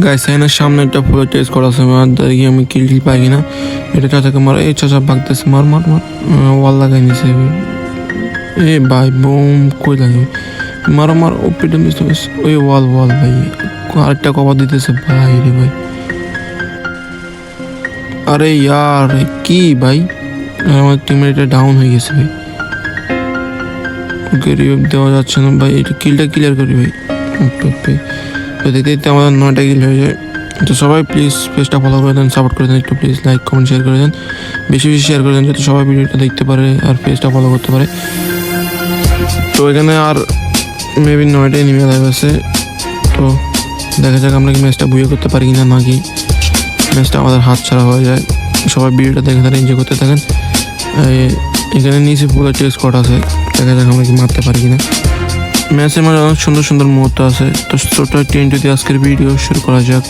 Guys এখানে সামনে একটা ফুলের টেস্ট করা আছে, দেখি আমি কিল টিল পাই কিনা। এটা চাচাকে মার, এই চাচা ভাগতেছে, মার মার মার, ওয়াল লাগাই নিছে। এ ভাই বুম কই লাগে, মারো মার, ও পিটে মিস ওই ওয়াল ওয়াল ভাই, আরেকটা কভার দিতেছে ভাই রে ভাই। আরে ইয়ার কি ভাই, আমার টিমের এটা ডাউন হয়ে গেছে ভাই, ওকে রিভাইভ দেওয়া যাচ্ছে না ভাই। এটা কিলটা ক্লিয়ার করি ভাই। তো দেখতে দেখতে আমাদের 9টা কিল হয়ে যায়। তো সবাই প্লিজ পেজটা ফলো করে দেন, সাপোর্ট করে দেন, একটু প্লিজ লাইক কমেন্ট শেয়ার করে দেন, বেশি বেশি শেয়ার করে দেন যাতে সবাই ভিডিওটা দেখতে পারে আর পেজটা ফলো করতে পারে। তো এখানে আর মেবি 9টা এনিমি লাইভ আছে। তো দেখা যাক আমরা কি ম্যাচটা বুয়ে করতে পারি কিনা, নাকি ম্যাচটা আমাদের হাত ছাড়া হয়ে যায়। সবাই ভিডিওটা দেখে তারা এনজয় করতে থাকেন। এখানে নিচে পুরো টেস্ট স্কোয়াড আছে, দেখা যাক আমরা কি মারতে পারি কিনা। ম্যাচের মাঝে অনেক সুন্দর সুন্দর মুহূর্ত আছে। তো ছোট টেন্ট দিয়ে আজকের ভিডিও শুরু করা যাক।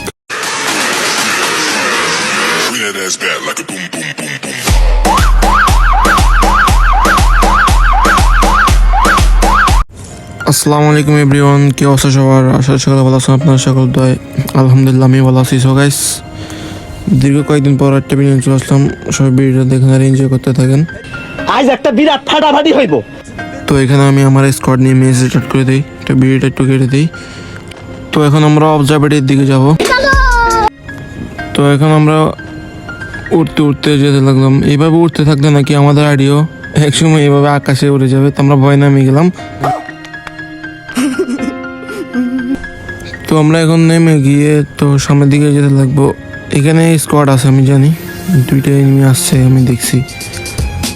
আসসালামু আলাইকুম এভরিওয়ান, কি অবস্থা সবার? আশা সকালে ভালো আছেন আপনারা সকল? দয় আলহামদুলিল্লাহ আমি ভালো আছি। সো গাইস, দীর্ঘ কয়েকদিন পর একটা ভিডিও চলে আসলাম, সবাই ভিডিওটা দেখেন আর এনজয় করতে থাকেন। আজ একটা বিরাট ফাটাফাটি হইব। তো এখানে আমি আমার স্কোয়াড নিয়ে ম্যাচ স্টার্ট করে দিই, তো ভিডিওটা একটু কেটে দিই। তো এখন আমরা অবজারভেটরির দিকে যাব। তো এখন আমরা উঠতে উঠতে যেতে লাগলাম, এইভাবে উঠতে থাকলে নাকি আমাদের আইডিও একসময় এইভাবে আকাশে উড়ে যাবে। তো আমরা ভয় নামে গেলাম। তো আমরা এখন নেমে গিয়ে তো সামনের দিকে যেতে লাগবো। এখানে স্কোয়াড আছে আমি জানি, 2টা এনিমি আসছে আমি দেখছি।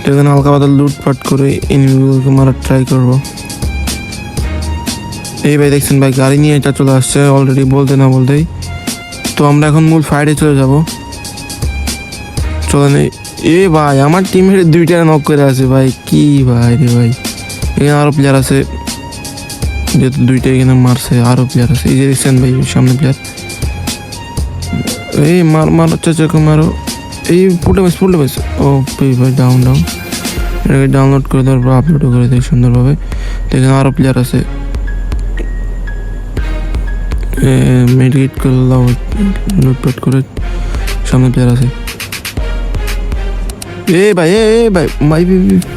তো এখানে হালকা পাতলা লুটপাট করে এনিমিগুলোকে মারার ট্রাই করবো। এই ভাই দেখছেন ভাই, গাড়ি নিয়ে এটা চলে আসছে অলরেডি বলতে না বলতেই। তো আমরা এখন মূল ফাইটে চলে যাব। চলে নেই। এ ভাই আমার টিমের 2টা নক করে আছে ভাই, কি ভাই রে ভাই। এখানে আরো প্লেয়ার আছে, যেহেতু 2টা এখানে মারছে, আরো প্লেয়ার আছে। এই যে দেখছেন ভাই সামনে প্লেয়ার। এই মার মার চাচাকে মারো, এই ফুটে বেশ। ও ভাই ডাউন ডাউন, এটাকে ডাউনলোড করে দেওয়ার পর আপলোডও করে দেয় সুন্দরভাবে। তো এখানে আরো প্লেয়ার আছে, মেডিকেট করলাম, লুটপাট করে সামনে প্লেয়ার আছে। এ ভাই ভাই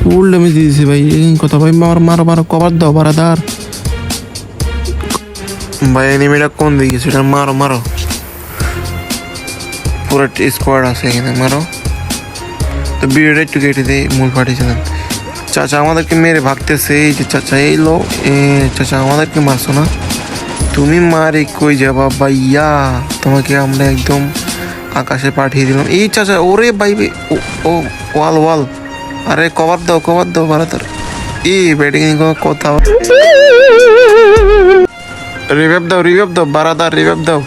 ফুল ড্যামেজ দিয়েছে ভাই, কথা ভাই মারো কভার দাও বারাদার ভাই। এনিমিটা কোন দিকে গেছে, এটা মারো পুরো স্কোয়াড আছে এখানে, মারো। তো ভিডিওটা একটু কেটে দিই, মূল পাঠিয়েছিলেন। চাচা আমাদেরকে মেরে ভাগতেছে, এই যে চাচা এলো। চাচা আমাদেরকে মারছো না, তুমি মারে কই যাবা ভাইয়া, তোমাকে আমরা একদম আকাশে পাঠিয়ে দিলাম। এই চাচা ওরে ভাই, ও ওয়াল, আরে কভার দাও বারাদার। এই ব্যাটিং কোনো কথা, রিভাইভ দাও বারাদার, রিভাইভ দাও।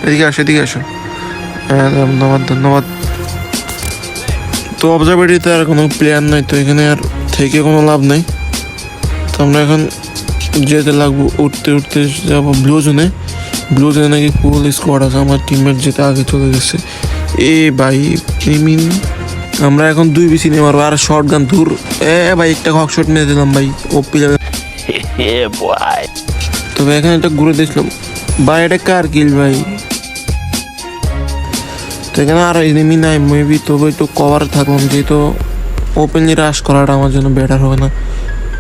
এদিকে আসো। হ্যাঁ ধন্যবাদ। তো অবজারভেটরিতে আর কোনো প্লেয়ার নাই, তো এখানে আর থেকে কোনো লাভ নেই। তো আমরা এখন যেতে লাগবো, উঠতে যাবো ব্লু জোনে নাকি ফুল স্কোয়াড আছে। আমার টিমমেট যেতে আগে চলে গেছে। এ ভাই আমরা এখন 2 বেশি নিয়ে মারবো, আর শর্ট গান দূর। ভাই একটা হক শট নিয়ে দিলাম ভাই, ওপি যাবে। তবে এখানে একটা ঘুরে দেখলাম ভাই, এটা কার কিল ভাই? তো এখানে আর এনিমি নাই মেবি, তবে একটু কভার থাকলাম, যেহেতু ওপেনলি রাশ করাটা আমার জন্য বেটার হবে না।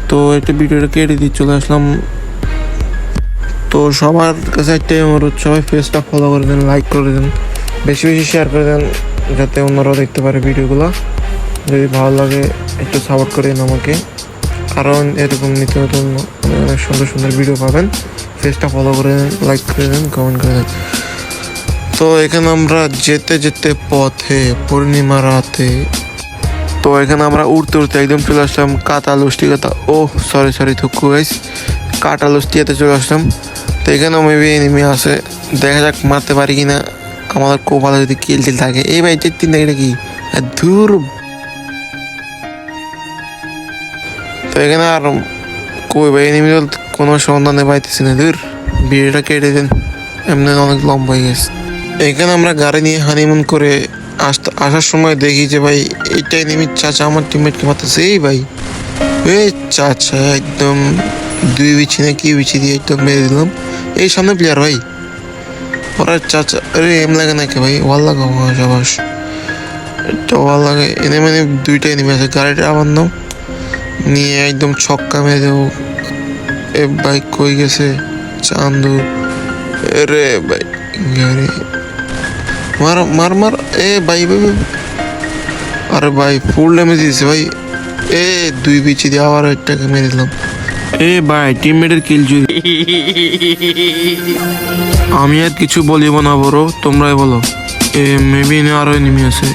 তো একটা ভিডিওটা কেটে দিয়ে চলে আসলাম। তো সবার কাছে একটাই অনুরোধ, সবাই পেজটা ফলো করে দেন, লাইক করে দেন, বেশি শেয়ার করে দেন, যাতে অন্যরাও দেখতে পারে ভিডিওগুলো। যদি ভালো লাগে একটু সাপোর্ট করে দেন আমাকে, কারণ এরকম নিত্য নতুন অনেক সুন্দর ভিডিও পাবেন। পেজটা ফলো করে দেন, লাইক করে দেন, কমেন্ট করে দেন। তো এখানে আমরা যেতে পথে পূর্ণিমা রাতে, তো এখানে আমরা উড়তে একদম চলে আসলাম সরি থুকু গাইস, কাটালুষ্টিয়াতে চলে আসলাম। তো এখানেও মেবি এনিমি আছে, দেখা যাক মারতে পারি কিনা। আমাদের খুব ভালো যদি কিল থাকে। এই ভাই 3 এটা কি দূর। তো এখানে আর কই ভাই এনিমি কোনো সন্ধানে পাইতেছি না, দূর। ভিডিওটা কেটে দেন, এমনি অনেক লম্বা হয়ে গেছে। এখানে আমরা গাড়ি নিয়ে হানিমুন করে আসার সময় দেখি যে ভাই এইটা এনিমি চাচা আমার টিমমেটকে মারতেছে। এই ভাই এই চাচা একদম 2 বিচি না কি বিচি দিয়ে একদম মেরে দিলাম। এই সামনে প্লেয়ার ভাই, ওরা চাচা আরে এম লাগে নাকি ভাই ওয়াল লাগাও সবাস একটা ওয়াল লাগে এনে মানে দুইটা এনিমি আছে গাড়িটা আবার নাও নিয়ে একদম ছক্কা মেরে দেবো এ বাইক কই গেছে চান্দু রে ভাই গাড়ি মার মার মার এ ভাই ভাই ভাই। আরে ভাই ফুল ড্যামেজ দিয়েছে ভাই এ দুই বিচি দিয়ে আবার একটাকে মেরে দিলাম এ ভাই টিমমেটের কিল চুরি আমি আর কিছু বলিব না বড় তোমরাই বলো এ মেবি আরো এনিমি আছে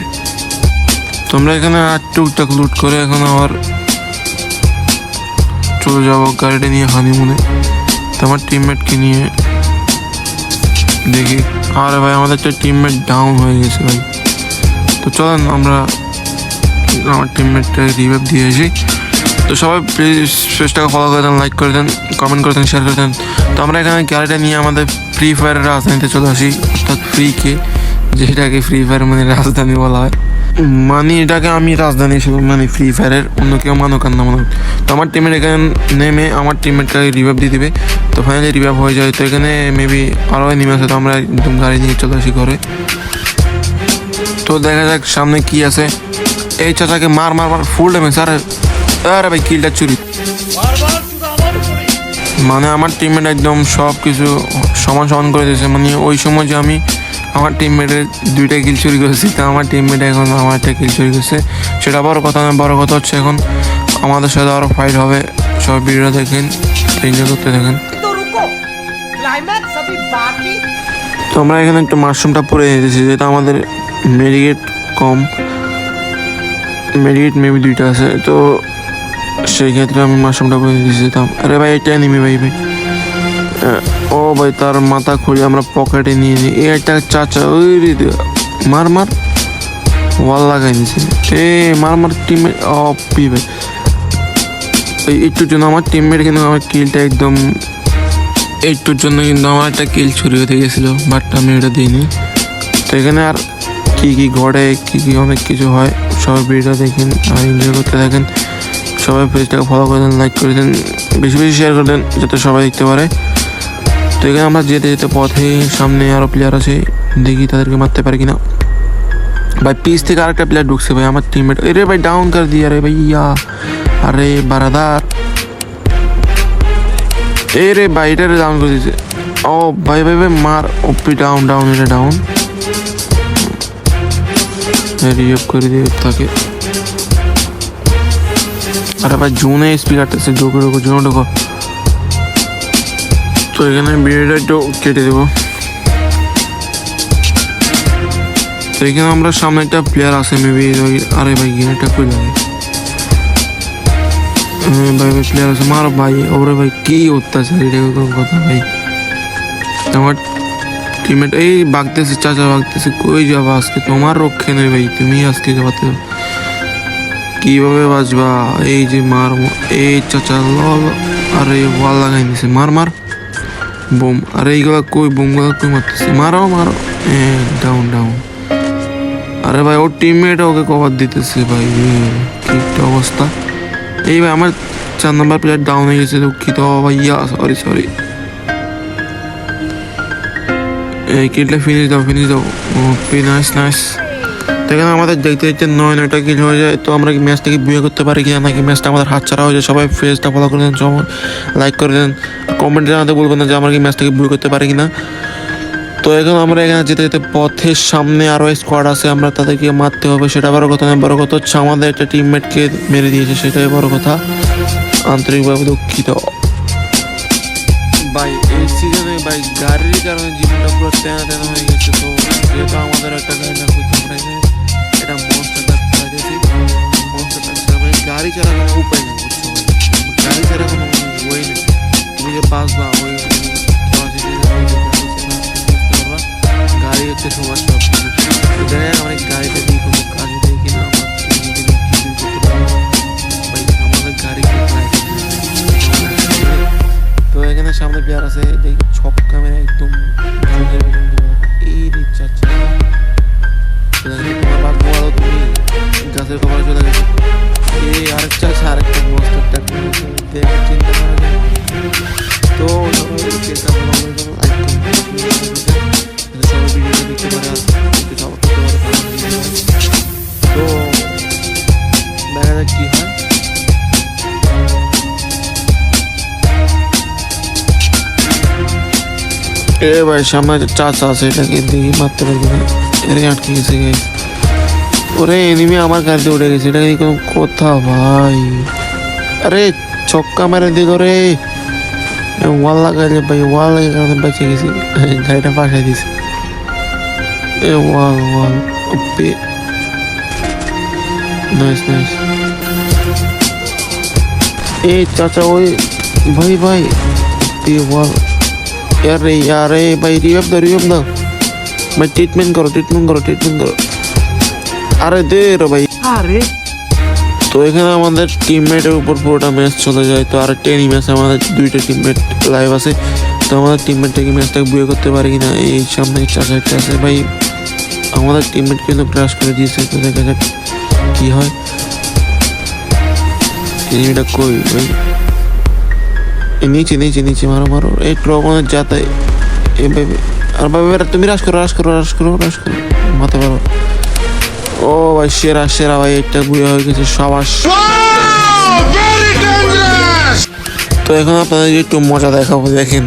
তোমরা এখানে আর টুকটাক লুট করে এখন আবার চলে যাবো গাড়িটা নিয়ে হানিমুনে তোমার টিমমেটকে নিয়ে দেখি আরে ভাই আমাদের একটা টিমমেট ডাউন হয়ে গেছে ভাই তো চলেন আমরা আমার টিমমেটটাকে রিভাইভ দিয়ে আসি তো সবাই প্লিজ পেজটাকে ফলো করে দেন লাইক করে দেন কমেন্ট করে দেন শেয়ার করে দেন তো আমরা এখানে গাড়িটা নিয়ে আমাদের ফ্রি ফায়ারের রাজধানীতে চলে আসি অর্থাৎ ফ্রিকে যেটাকে ফ্রি ফায়ার মানে রাজধানী বলা হয় মানে এটাকে আমি রাজধানী হিসেবে মানে ফ্রি ফায়ারের অন্য কেউ মানুক আর না মানুক তো আমার টিমের এখানে নেমে আমার টিমমেটটাকে রিভাইভ দিয়ে দিবে তো ফাইনালি রিভাইভ হয়ে যায় তো এখানে মেবি আরও নেমে আসে তো আমরা একদম গাড়ি নিয়ে চলে আসি ঘরে তো দেখা যাক সামনে কি আছে এই চাচাকে মার মার মার ফুল ড্যামেজ আরে ভাই কিলটা চুরি মানে আমার টিমমেট একদম সব কিছু সমান সমান করে দিয়েছে মানে ওই সময় যে আমি আমার টিমমেটের দুইটা কিল চুরি করেছি তা আমার টিমমেট এখন আমার একটা কিল চুরি করছে সেটা বড় কথা না বড় কথা হচ্ছে এখন আমাদের সাথে আরও ফাইট হবে সব ভিডিও দেখেন এনজয় করতে দেখেন তো আমরা এখানে একটু মাশরুমটা পরে দিয়েছি যেটা আমাদের মেডিকেট কম মেডিকেট মেবি দুইটা আছে তো সেই ক্ষেত্রে আমি মাশরুমটা পরে দিয়েছি যেতাম আরে ভাই এটা নিবি ভাই ভাই ও ভাই তার মাথা খুলে আমরা পকেটে নিয়ে নিই এই একটা চাচা ওই মার মার ওয়াল লাগাই দিয়েছে এ মার মার টিমমেট পি ভাই একটুর জন্য আমার টিমমেট কিন্তু আমার কিলটা একদম একটুর জন্য কিন্তু আমার একটা কিল চুরি হতে গেছিলো বাট আমি এটা দিইনি তো এখানে আর কী কী ঘটে কী কী অনেক কিছু হয় সবাই ভিডিও দেখেন আর এনজয় করতে থাকেন সবাই পেজটাকে ফলো করে দেন লাইক করে দেন বেশি বেশি শেয়ার করে দেন যাতে সবাই দেখতে পারে তো এখানে আমরা যেতে যেতে পথে সামনে আরও প্লেয়ার আছে দেখি তাদেরকে মারতে পারি কিনা ভাই পিস থেকে আরেকটা প্লেয়ার ঢুকছে ভাই আমার টিমমেট এরে ভাই ডাউন করে দিয়ে আরে ভাইয়া আরে বারাদার এ রে ভাই এটা ডাউন করে দিয়েছে ও ভাই ভাই ভাই মার ওপি ডাউন ডাউন এটা ডাউন রিভ করে দিয়ে তাকে আরে ভাই জোনে স্পিকারটা ঢোকো ঢোকো জোনে ঢোকো তো এখানে ভিডিওটা একটু কেটে দেবো তো এখানে আমরা সামনে একটা প্লেয়ার আছে মেবি আরে ভাই গেমটা কই লাগে ভাই ভাই প্লেয়ার আছে মারো ভাই ওরে ভাই কি অত্যাচার এটা কোনো কথা ভাই আমার টিমমেট এই বাগতেছে চাচা বাগতেছে কই যাবা আজকে তোমার রক্ষে নেই ভাই তুমি আজকে যাবাতে কিভাবে বাঁচবা এই যে মার এই চাচা লল আরে ওয়াল লাগাই নিছে মার মার বোম আরে এইগুলা কই বোমগুলা কই মারতেছে মারো মারো ডাউন ডাউন আরে ভাই ওর টিমমেট ওকে কভার দিতেছে ভাই কি একটা অবস্থা এই ভাই আমার 4 নম্বর প্লেয়ার ডাউন হয়ে গেছে দুঃখিত ভাইয়া সরি সরি এই কিলটা ফিনিশ দাও নাইস নাইস তো এখানে আমাদের দেখতে দেখতে 9-9টা কিল হয়ে যায় তো আমরা কি ম্যাচটাকে বিয়ে করতে পারি কিনা নাকি ম্যাচটা আমাদের হাত ছাড়া হয়ে যায় সবাই পেজটা ফলো করে দেন লাইক করে দেন কমেন্টে জানাতে বলবেন না যে আমরা কি ম্যাচটাকে বিয়ে করতে পারি কিনা তো এখন আমরা এখানে যেতে যেতে পথের সামনে আরও স্কোয়াড আছে আমরা তাদেরকে মারতে হবে সেটা বড় কথা নয় বড় কথা হচ্ছে আমাদের একটা টিমমেটকে মেরে দিয়েছে সেটাই বড় কথা আন্তরিকভাবে দুঃখিত ভাই এই সিজনে ভাই গাড়ির কারণে জীবনটা পুরো তেনা তেনা হয়ে গেছে তো যেহেতু আমাদের একটা গাড়ি না করতে আমরা এটা মনস্টার চালাইতেছি মনস্টার মানে গাড়ি চালানোর উপায় নেই গাড়ি ছাড়া কোনো ওয়ে নেই তুমি যে বাসবা ওই গাড়ি হচ্ছে তোমার সব কিছু আমরা গাড়িতে দিয়ে কোনো কাজ দেয় কিনা আমাদের গাড়ি তো এখানে সামনে প্লেয়ার আছে দেখি ছক্কা মেরে একদম এই দিচ্ছে তোমার বাদ বলো তুমি গাছের কভারে চলে গেছো এই আরেকটা আছে আরেকটা মস্তারটা দেখে চিন্তা করা যায় তো এ ভাই সামনে একটা চাচা আছে, এটাকে দেখি মারতে পারবো না। এরে আটকে গেছে গাইস। ওরে এনিমি আমার গাড়িতে উঠে গেছে, এটা কি কোনো কথা ভাই? আরে ছক্কা মেরে দিল রে, ওয়াল লাগাইলে ভাই, ওয়াল লাগার কারণে বেঁচে গেছি, গাড়িটা পাঠাই দিছে। এ ওয়াল ওয়াল ওপে, নাইস নাইস। এই চাচা ওই ভাই ভাই ওয়াল, यारे यारे भाई रिवाइव दो भाई, ट्रीटमेंट करो ट्रीटमेंट करो ट्रीटमेंट करो। আরে দে রে ভাই। আরে তো এখানে আমাদের টিমমেটের উপর পুরোটা ম্যাচ চলে যায়। তো আর একটা ম্যাচ আমাদের দুইটা টিমমেট লাইভ আছে, তো আমাদের টিমমেটটাকে ম্যাচটাকে বুয়ে করতে পারে কিনা। এই সামনে চাচা একটা আছে ভাই, আমাদের টিমমেট কিন্তু ক্রাশ করে দিয়েছে। তো দেখা যাক কি হয়। এনিমিটা কই ভাই? नीचे नीचे नीचे मारो मारो, एक लोगों ने जाता है। ए बेबी अरे बेबी तुम राश करो राश करो राश करो राश करो, माथे मारो। ও ভাই সেরা সেরা ভাই, একটা বুয়ে হয়ে গেছে, সাবাস। তো এখন আপনাদের একটু মজা দেখাবো, দেখেন।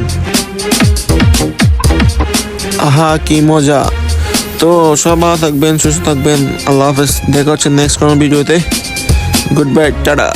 আহা কি মজা। তো সব ভালো থাকবেন, সুস্থ থাকবেন, আল্লাহ হাফেজ। দেখা হচ্ছে নেক্সট কোনো ভিডিওতে। Good bye, tata.